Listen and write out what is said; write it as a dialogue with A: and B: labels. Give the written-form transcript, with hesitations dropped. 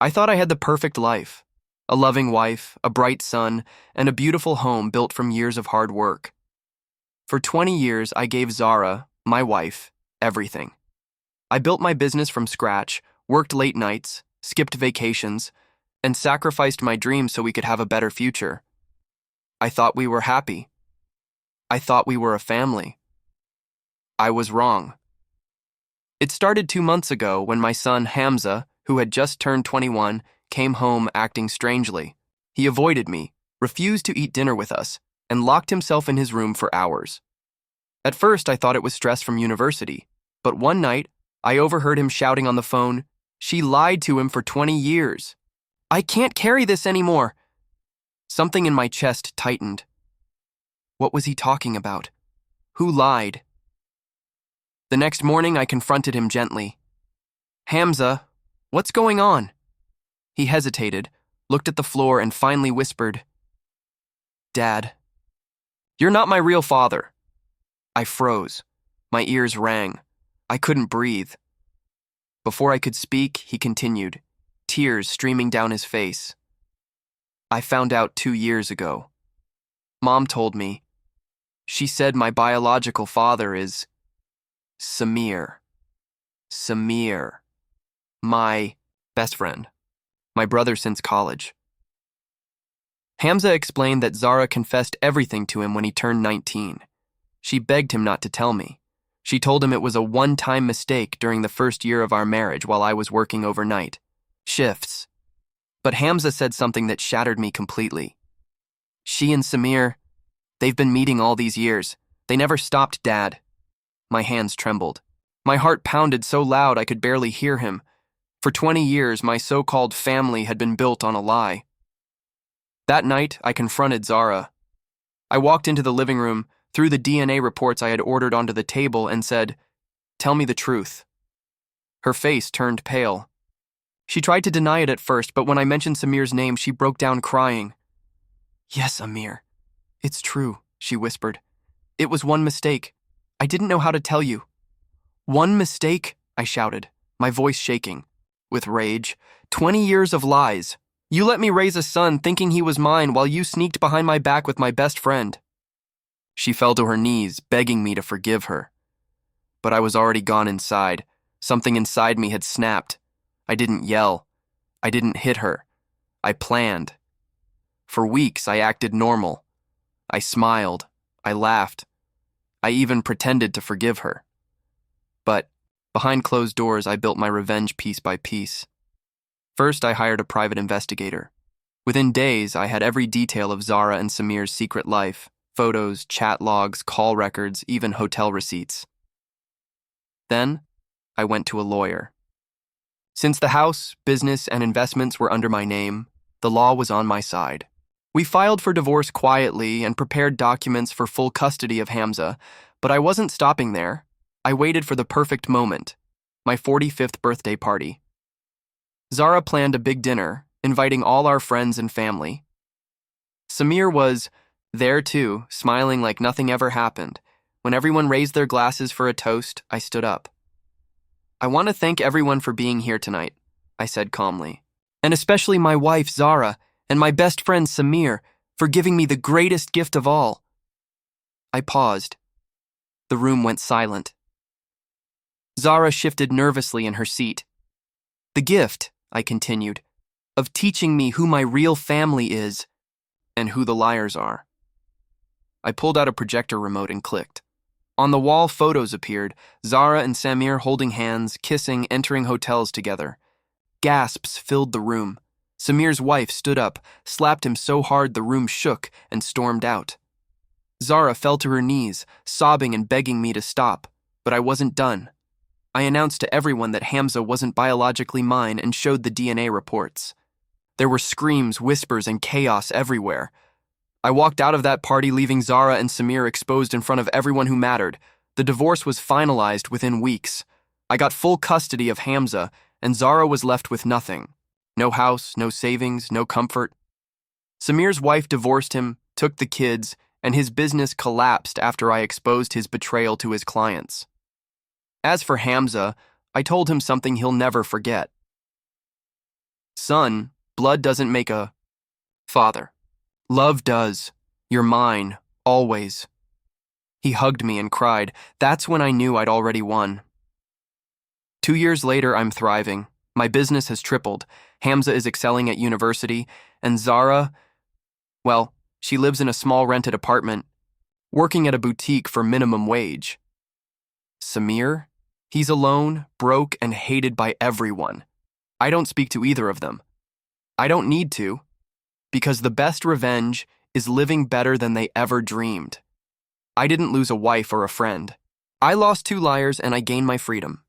A: I thought I had the perfect life. A loving wife, a bright son, and a beautiful home built from years of hard work. For 20 years, I gave Zara, my wife, everything. I built my business from scratch, worked late nights, skipped vacations, and sacrificed my dreams so we could have a better future. I thought we were happy. I thought we were a family. I was wrong. It started 2 months ago when my son Hamza, who had just turned 21, came home acting strangely. He avoided me, refused to eat dinner with us, and locked himself in his room for hours. At first, I thought it was stress from university, but one night, I overheard him shouting on the phone, "She lied to him for 20 years. I can't carry this anymore." Something in my chest tightened. What was he talking about? Who lied? The next morning, I confronted him gently. "Hamza, what's going on?" He hesitated, looked at the floor, and finally whispered, "Dad, you're not my real father." I froze. My ears rang. I couldn't breathe. Before I could speak, he continued, tears streaming down his face. "I found out 2 years ago. Mom told me. She said my biological father is Samir. Samir. My best friend. My brother since college." Hamza explained that Zara confessed everything to him when he turned 19. She begged him not to tell me. She told him it was a one-time mistake during the first year of our marriage while I was working overnight shifts. But Hamza said something that shattered me completely. "She and Samir, they've been meeting all these years. They never stopped, Dad." My hands trembled. My heart pounded so loud I could barely hear him. For 20 years, my so-called family had been built on a lie. That night, I confronted Zara. I walked into the living room, threw the DNA reports I had ordered onto the table, and said, "Tell me the truth." Her face turned pale. She tried to deny it at first, but when I mentioned Samir's name, she broke down crying. "Yes, Amir. It's true," she whispered. "It was one mistake. I didn't know how to tell you." "One mistake?" I shouted, my voice shaking. With rage. 20 years of lies. You let me raise a son thinking he was mine while you sneaked behind my back with my best friend." She fell to her knees, begging me to forgive her. But I was already gone inside. Something inside me had snapped. I didn't yell. I didn't hit her. I planned. For weeks, I acted normal. I smiled. I laughed. I even pretended to forgive her. But behind closed doors, I built my revenge piece by piece. First, I hired a private investigator. Within days, I had every detail of Zara and Samir's secret life: photos, chat logs, call records, even hotel receipts. Then, I went to a lawyer. Since the house, business, and investments were under my name, the law was on my side. We filed for divorce quietly and prepared documents for full custody of Hamza, but I wasn't stopping there. I waited for the perfect moment, my 45th birthday party. Zara planned a big dinner, inviting all our friends and family. Samir was there too, smiling like nothing ever happened. When everyone raised their glasses for a toast, I stood up. "I want to thank everyone for being here tonight," I said calmly, "and especially my wife, Zara, and my best friend, Samir, for giving me the greatest gift of all." I paused. The room went silent. Zara shifted nervously in her seat. "The gift," I continued, "of teaching me who my real family is and who the liars are." I pulled out a projector remote and clicked. On the wall, photos appeared, Zara and Samir holding hands, kissing, entering hotels together. Gasps filled the room. Samir's wife stood up, slapped him so hard the room shook, and stormed out. Zara fell to her knees, sobbing and begging me to stop, but I wasn't done. I announced to everyone that Hamza wasn't biologically mine and showed the DNA reports. There were screams, whispers, and chaos everywhere. I walked out of that party leaving Zara and Samir exposed in front of everyone who mattered. The divorce was finalized within weeks. I got full custody of Hamza, and Zara was left with nothing. No house, no savings, no comfort. Samir's wife divorced him, took the kids, and his business collapsed after I exposed his betrayal to his clients. As for Hamza, I told him something he'll never forget. Son, blood doesn't make a father. Love does. You're mine, always. He hugged me and cried. That's when I knew I'd already won. 2 years later, I'm thriving. My business has tripled. Hamza is excelling at university, and Zara, well, she lives in a small rented apartment, working at a boutique for minimum wage. Samir? He's alone, broke, and hated by everyone. I don't speak to either of them. I don't need to, because the best revenge is living better than they ever dreamed. I didn't lose a wife or a friend. I lost 2 liars and I gained my freedom.